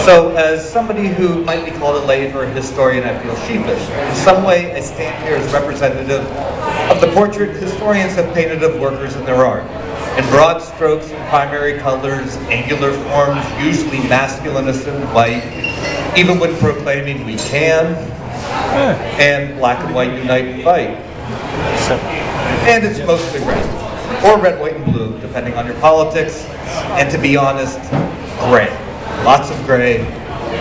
So, as somebody who might be called a labor historian, I feel sheepish. In some way, I stand here as representative of the portrait historians have painted of workers and their art. In broad strokes and primary colors, angular forms, usually masculinist and white, even when proclaiming we can, and black and white unite and fight. And it's mostly red, or red, white, and blue, depending on your politics, and to be honest, gray. Lots of gray,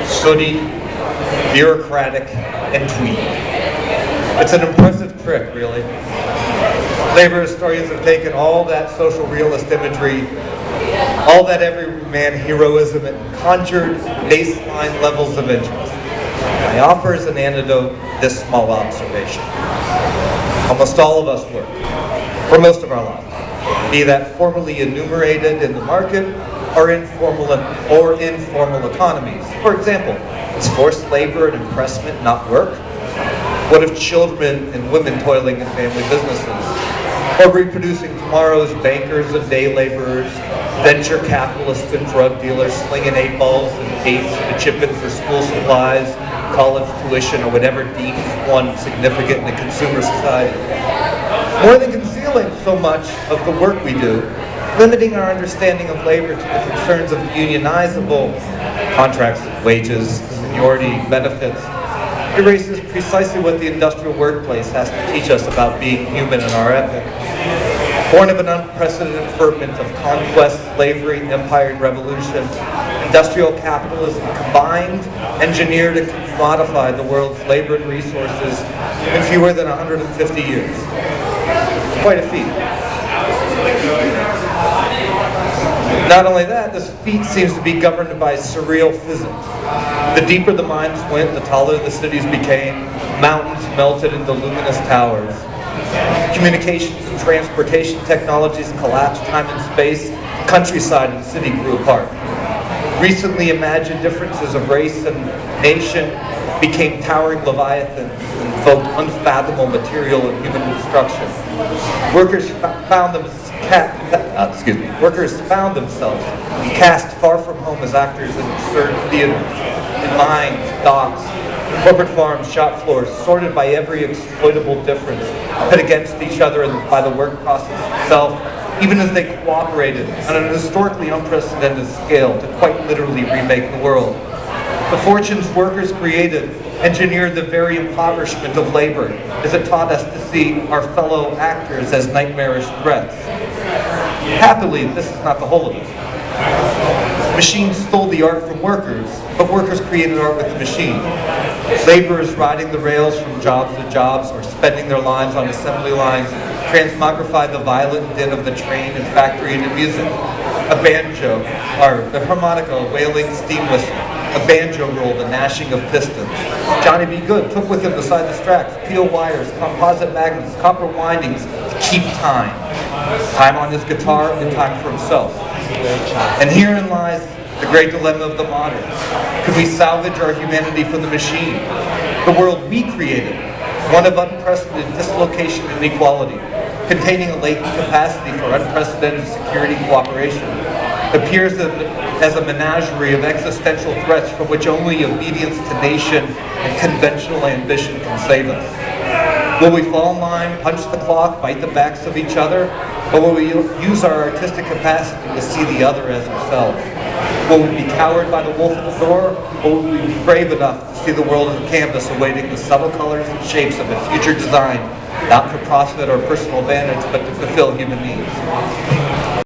sooty, bureaucratic, and tweed. It's an impressive trick, really. Labor historians have taken all that social realist imagery, all that everyman heroism, and conjured baseline levels of interest. I offer as an antidote this small observation. Almost all of us work, for most of our lives, be that formally enumerated in the market or informal economies. For example, is forced labor and impressment not work? What if children and women toiling in family businesses, or reproducing tomorrow's bankers and day laborers, venture capitalists and drug dealers slinging 8 balls and eighths to chip in for school supplies, college tuition, or whatever deems one significant in the consumer society? More than concealing so much of the work we do, limiting our understanding of labor to the concerns of unionizable contracts, wages, seniority, benefits, erases precisely what the industrial workplace has to teach us about being human in our epoch. Born of an unprecedented ferment of conquest, slavery, empire, and revolution, industrial capitalism combined, engineered, and commodified the world's labor and resources in fewer than 150 years. It's quite a feat. Not only that, this feat seems to be governed by surreal physics. The deeper the mines went, the taller the cities became, mountains melted into luminous towers. Communications and transportation technologies collapsed time and space, countryside and city grew apart. Recently imagined differences of race and nation became towering leviathans and invoked unfathomable material and human destruction. Workers found themselves cast far from home as actors in absurd theaters, in mines, docks, corporate farms, shop floors, sorted by every exploitable difference, put against each other and by the work process itself, even as they cooperated on an historically unprecedented scale to quite literally remake the world. The fortunes workers created engineered the very impoverishment of labor, as it taught us to see our fellow actors as nightmarish threats. Happily, this is not the whole of it. Machines stole the art from workers, but workers created art with the machine. Laborers riding the rails from jobs to jobs or spending their lives on assembly lines transmogrified the violent din of the train and factory into music. A banjo, or the harmonica, a wailing steam whistle. A banjo roll, the gnashing of pistons. Johnny B. Good took with him the silent tracks, peel wires, composite magnets, copper windings to keep time. Time on his guitar and time for himself. And herein lies the great dilemma of the modern. Could we salvage our humanity from the machine? The world we created, one of unprecedented dislocation and inequality, containing a latent capacity for unprecedented security and cooperation, appears as a menagerie of existential threats from which only obedience to nation and conventional ambition can save us. Will we fall in line, punch the clock, bite the backs of each other, or will we use our artistic capacity to see the other as ourselves? Will we be cowered by the wolf at the door, or will we be brave enough to see the world as a canvas awaiting the subtle colors and shapes of a future design, not for profit or personal advantage, but to fulfill human needs?